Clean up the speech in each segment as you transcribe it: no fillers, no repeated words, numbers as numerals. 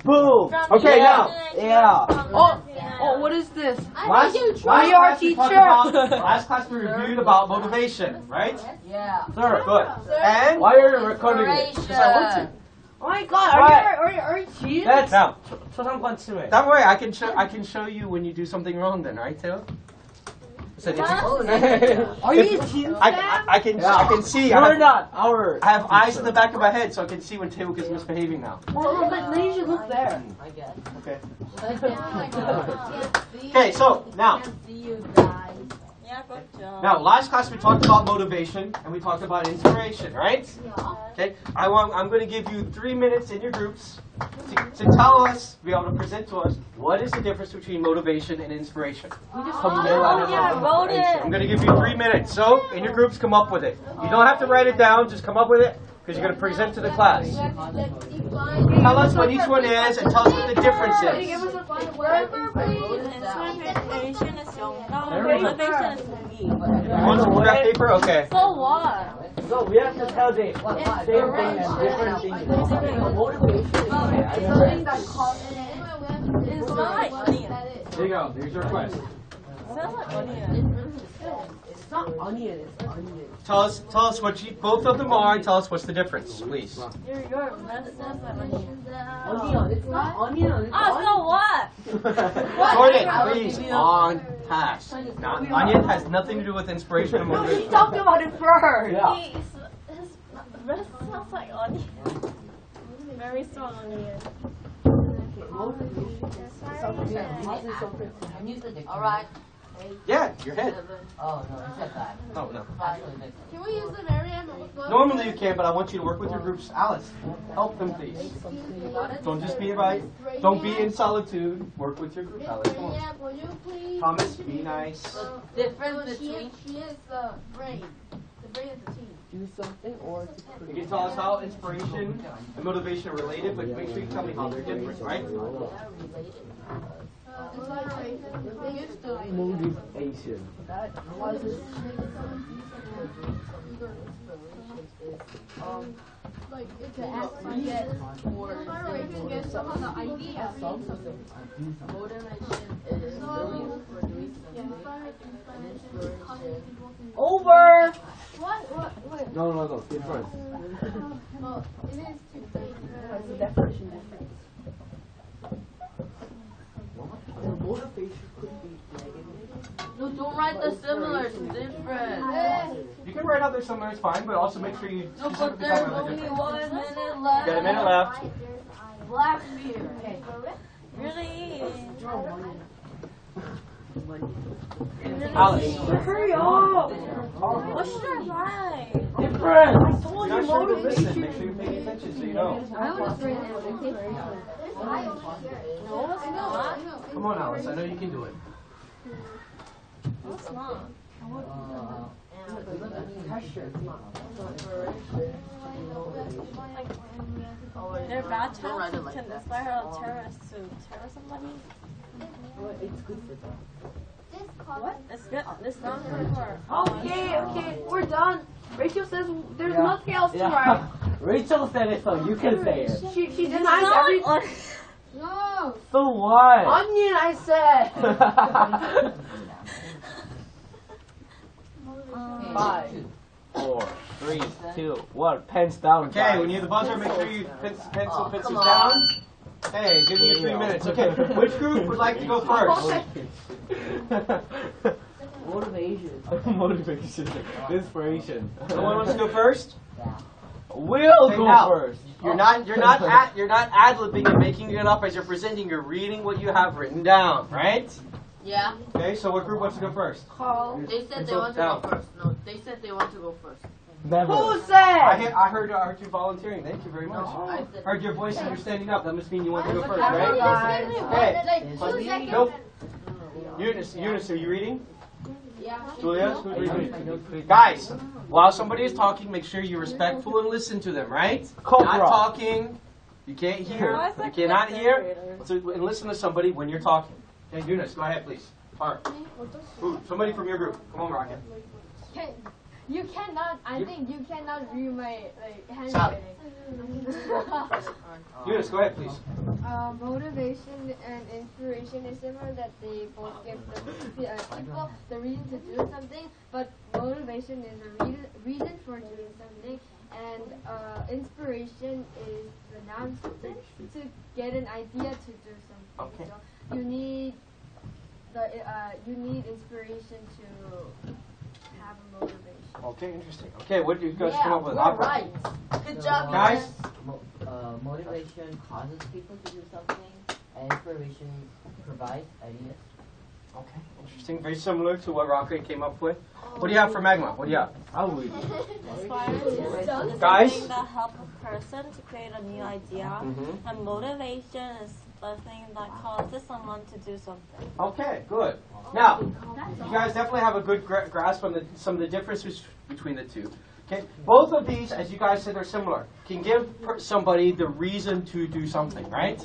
Boom. Okay, now. Yeah. Oh, what is this? Last class we talked about, last class we reviewed about motivation, right? Yeah. Sir, good. And Why are you recording it? because I want to. Oh my God! Are you cheating? That's now. 초상권 침해. Don't worry, I can show you when you do something wrong. Then, right, Taylor? So Are you cheating? I can see. You're not our. I have eyes in the back of my head, so I can see when Taylor is misbehaving now. Well, then you should look there. I guess. Okay. Okay, Okay, so now. see you guys. Yeah, good job. Now, last class we talked about motivation and we talked about inspiration, right? Okay. I'm going to give you 3 minutes in your groups to tell us, be able to present to us, what is the difference between motivation and inspiration. I'm going to give you 3 minutes. So, in your groups, come up with it. You don't have to write it down. Just come up with it because you're going to present to the class. Tell us what each one is and tell us what the difference is. Inspiration is 영감, motivation is 동기. You want some graph paper? Okay. So what? So we have to tell the same thing and different things. It smells like onion. There you go. There's your request. It smells like onion. It's not onion. It's onion. Tell us what both of them are and tell us what's the difference, please. Your mouth smells like onion. Onion. It's not onion. It's So what? Jordan, please, on task. Now, onion has nothing to do with inspiration and No, she motivation. talked about it first. Yeah. His breath smells like onion. Very strong onion. Alright. Yeah, your head. Oh, no, you said that. Oh, no. Can we use the Marianne? Normally you can, but I want you to work with your groups. Alice, help them, please. Don't just be right. Don't be in solitude. Work with your group, Alice. Come on. Will you please? Thomas, be nice. Difference between... She is the brain. The brain is the team. Do something or You can tell us how inspiration and motivation are related, but make sure you tell me how they're different, right? Motivation. Like it's an act to get or inspiration gets somehow the idea. Motivation is doing for doing something. And inspiration. over. What? No. Different. Well, it is too big. That's the definition difference. The motivation could be negative. No, don't write the similar. It's different. You can write out there somewhere, it's fine, but also make sure you No, but specifically there's tell me the only difference. 1 minute You left. got a minute left. Black beer. Really? Alice. Hurry up. What should I write? Different. I told You're you not sure to listen. motivation. Make sure you're paying attention so you know. Come on, Alice. I know you can do it. No, it's not. Pressure. Their bad chances can inspire a terrorist to terror somebody. It's good for them. What? It's good. It's not good for. Okay, we're done. Rachel says there's nothing else to write. Rachel said it, so you can say it. She It's denies not every onion. No. So what? onion. I said. 5. 4, 3, 2, 1. Pens down. Okay, guys. when you hit the buzzer, make sure you pencils down. Hey, give me 3 minutes. Okay, which group would like to go first? Motivation. Motivation. Inspiration. No one wants to go first? We'll Say go now. first. You're not ad-libbing and making it up as you're presenting. You're reading what you have written down, right? Yeah. Okay, so what group wants to go first? They said they want to go first. No, they said they want to go first. Never. Who said? I heard you volunteering. Thank you very much. I said Heard your voice and you're standing up. That must mean you want to go first, Everybody. right? Okay. Like 2 seconds. Nope. Eunice, are you reading? Yeah. Julia, who's reading? Guys, while somebody is talking, make sure you're respectful and listen to them, right? Not talking. You can't hear. You cannot hear. So, and listen to somebody when you're talking. Okay, Eunice, go ahead, please. All right. Ooh, somebody from your group. Come on, Rocket. Okay. You cannot. I think you cannot read my Stop. handwriting. Eunice, go ahead, please. Motivation and inspiration is similar that they both give the people the reason to do something, but motivation is a reason for doing something, and inspiration is the noun to get an idea to do something. Okay. So you need inspiration to have a motivation. Okay, interesting. Okay, what did you guys Yeah, come up with? we're Opera. right. Good job, Guys? Motivation causes people to do something, and inspiration provides ideas. Okay, interesting. Very similar to what Rocket came up with. What do you have for Magma? What do you have? Inspired is Guys? something that helps a person to create a new idea, and motivation is the thing that causes someone to do something. Okay, good. Now, you guys definitely have a good grasp on some of the differences between the two. Okay, both of these, as you guys said, are similar. Can give somebody the reason to do something, right?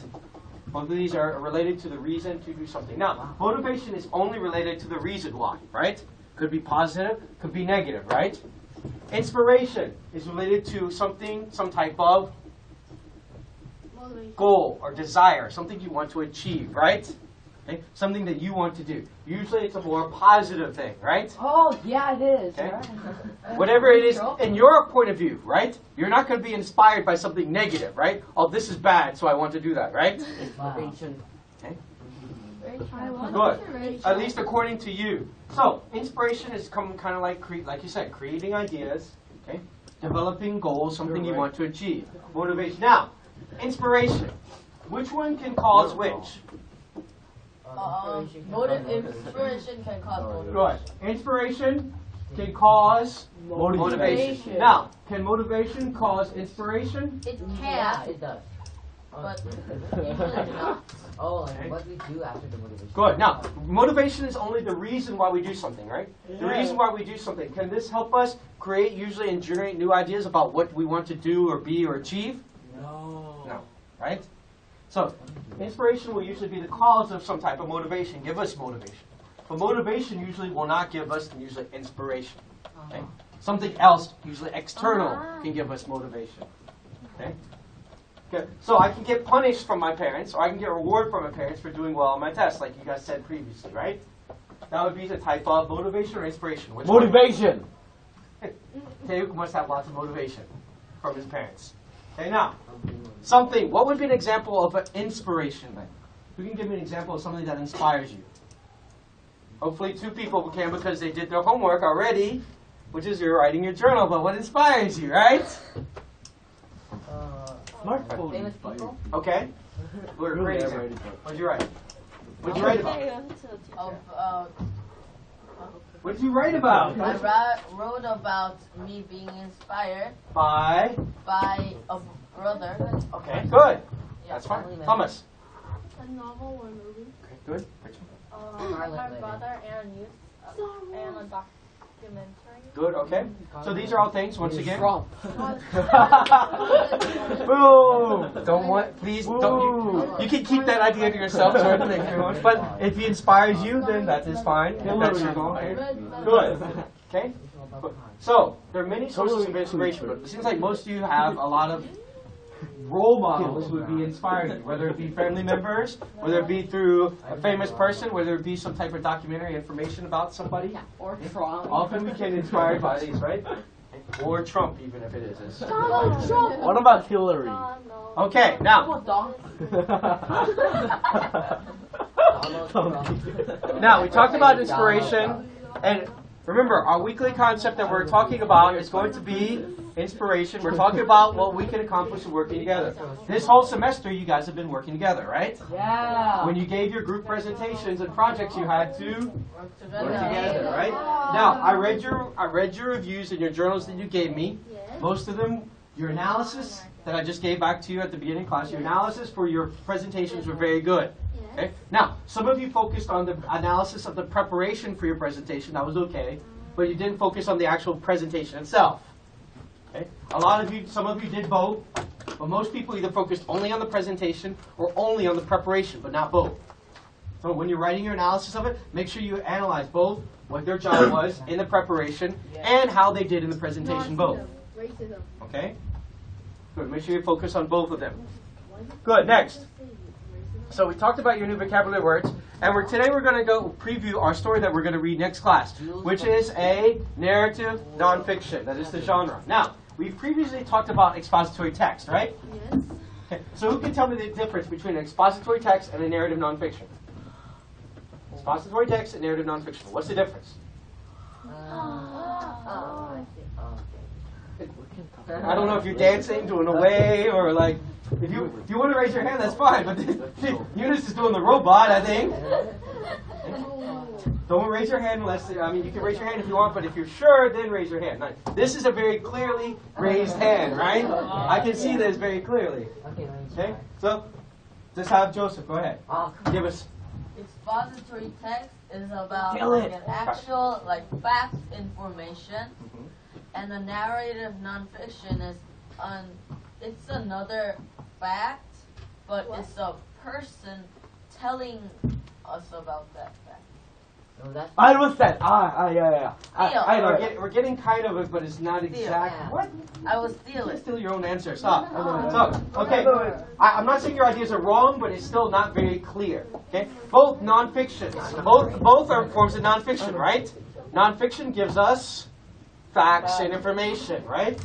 Both of these are related to the reason to do something. Now, motivation is only related to the reason why, right? Could be positive, could be negative, right? Inspiration is related to something, some type of goal or desire, something you want to achieve, right? Okay? Something that you want to do. Usually it's a more positive thing, right? Oh, yeah, it is. Okay? Whatever it is in your point of view, right? You're not going to be inspired by something negative, right? Oh, this is bad, so I want to do that, right? Inspiration. Okay? Good. At least according to you. So, inspiration is kind of like you said, creating ideas, okay? Developing goals, something you want to achieve. Motivation. Now, inspiration. Which one can cause which? Inspiration can cause motivation. Good. Inspiration can cause motivation. Now, can motivation cause inspiration? It can. Yeah, it does. But Usually not. Oh, and what we do after the motivation. Good. Now, motivation is only the reason why we do something, right? The reason why we do something. Can this help us create usually and generate new ideas about what we want to do or be or achieve? No. Right? So, inspiration will usually be the cause of some type of motivation, give us motivation. But motivation usually will not give us usually inspiration. Okay? Something else, usually external, can give us motivation. Okay? Okay? So I can get punished from my parents, or I can get reward from my parents for doing well on my test, like you guys said previously, right? That would be the type of motivation or inspiration. Which Motivation. Taeyuk must have lots of motivation from his parents. Okay, now, something. What would be an example of an inspiration then? Who can give me an example of something that inspires you? Hopefully 2 people can because they did their homework already, which is you're writing your journal, but what inspires you, right? Smartphone. Famous people? Okay. Great example. What'd you write? What'd you write about? What'd you write about? I wrote about me being inspired By? by a brother. Okay, good. Yeah, That's fine. family member. Thomas? a novel or movie. Okay, good. Rachel? My brother and a news and a documentary. Good, okay. So these are all things, once again. Trump. Boom! Don't want, please, don't, you can keep that idea to yourself, sorry to make you much, but if he inspires you, then that is fine. If that's your goal. Good. Okay? So, there are many sources of inspiration, but it seems like most of you have a lot of role models who would be inspiring you, whether it be family members, whether it be through a famous person, whether it be some type of documentary information about somebody. Or Trump. Often we get inspired by these, right? Or Trump, even if it is. What about Hillary? Okay, now, now we talked about inspiration, and remember, our weekly concept that we're talking about is going to be inspiration. We're talking about what we can accomplish working together. This whole semester, you guys have been working together, right? Yeah. When you gave your group presentations and projects, you had to work together, right? Now, I read your reviews and your journals that you gave me. Most of them, your analysis that I just gave back to you at the beginning of class, your analysis for your presentations were very good. Okay? Now, some of you focused on the analysis of the preparation for your presentation. That was okay. But you didn't focus on the actual presentation itself. Okay? Some of you did both. But most people either focused only on the presentation or only on the preparation, but not both. So when you're writing your analysis of it, make sure you analyze both what their job was in the preparation and how they did in the presentation both. Racism. Okay? Good. Make sure you focus on both of them. Good. Next. So we talked about your new vocabulary words, and today we're going to go preview our story that we're going to read next class, which is a narrative nonfiction. That is the genre. Now, we've previously talked about expository text, right? Yes. Okay. So who can tell me the difference between an expository text and a narrative nonfiction? Expository text and narrative nonfiction. What's the difference? I don't know if you're dancing, doing away, or like, if you want to raise your hand, that's fine. But Eunice is doing the robot, I think. Don't raise your hand unless, I mean, you can raise your hand if you want, but if you're sure, then raise your hand. Now, this is a very clearly raised hand, right? I can see this very clearly. Okay, so just have Joseph, go ahead. Give us. Expository text is about Kill like it. an actual fact information, and the narrative nonfiction is it's another fact, but it's a person telling us about that fact. No, that's I understand. Yeah. I know it. We're getting kind of it, but it's not exact. Yeah. What? I will steal It's it. still your own answer. Stop. So, okay. I'm not saying your ideas are wrong, but it's still not very clear. Okay. Both nonfictions. Both are forms of nonfiction, right? Nonfiction gives us facts and information, right?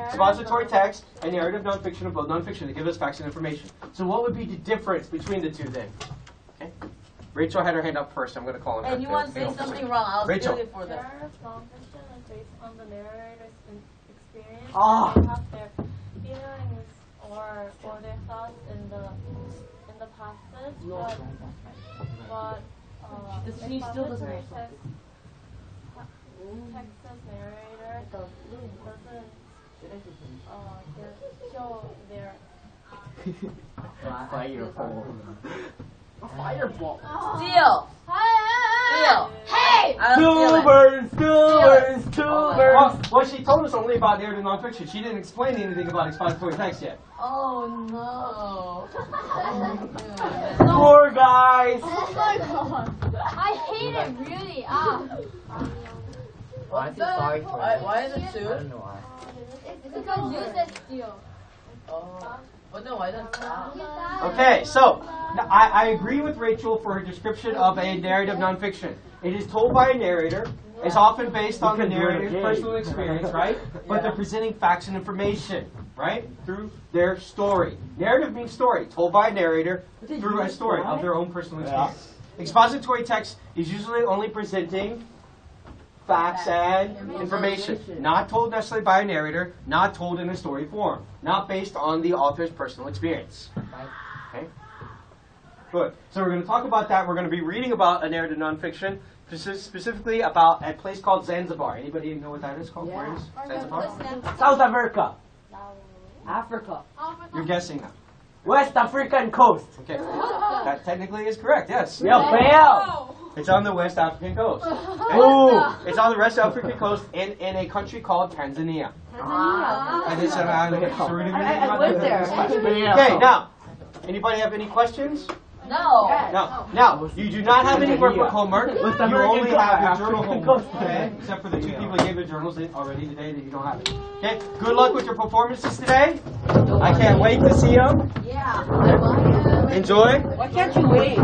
Expository text and narrative nonfiction are both nonfiction. They give us facts and information. So, what would be the difference between the two then? Okay. Rachel had her hand up first. I'm going to call on her. And you want to say something wrong, I'll Rachel. steal it for them. Narrative nonfiction is based on the narrator's experience. Ah. They have their feelings or their thoughts in the passage, but She still doesn't expository know Texas narrator doesn't show their Fireball. Steal! Steal! Hey! I'll steal it. Two birds. Well, she told us only about narrative nonfiction. She didn't explain anything about expository text yet. Oh no. Poor guys. Oh my god. I hate it really. I feel sorry for it. Why is it I two? don't know why. It's because you said steal. Oh. But no, why does Okay, so I agree with Rachel for her description of a narrative nonfiction. It is told by a narrator. It's often based on the narrator's personal experience, right? But they're presenting facts and information, right? Through their story. Narrative means story, told by a narrator through a story of their own personal experience. Expository text is usually only presenting facts and information, not told necessarily by a narrator, not told in a story form, not based on the author's personal experience. Okay? Good. So we're going to talk about that. We're going to be reading about a narrative nonfiction, specifically about a place called Zanzibar. Anybody know what that is called? Where is Zanzibar? South America. Africa. You're guessing now. West African coast. Okay. That technically is correct, yes. Yeah, fail. It's on the West African coast. Ooh. It's on the West African coast in a country called Tanzania. And it's I lived there. Okay, now, anybody have any questions? No. Now, you do not have any workbook homework. You American only have your African journal homework, coast. okay? Except for the two people who gave you journals already today that you don't have it. Okay, good luck with your performances today. I can't wait to see them. Yeah. Enjoy. Why can't you wait?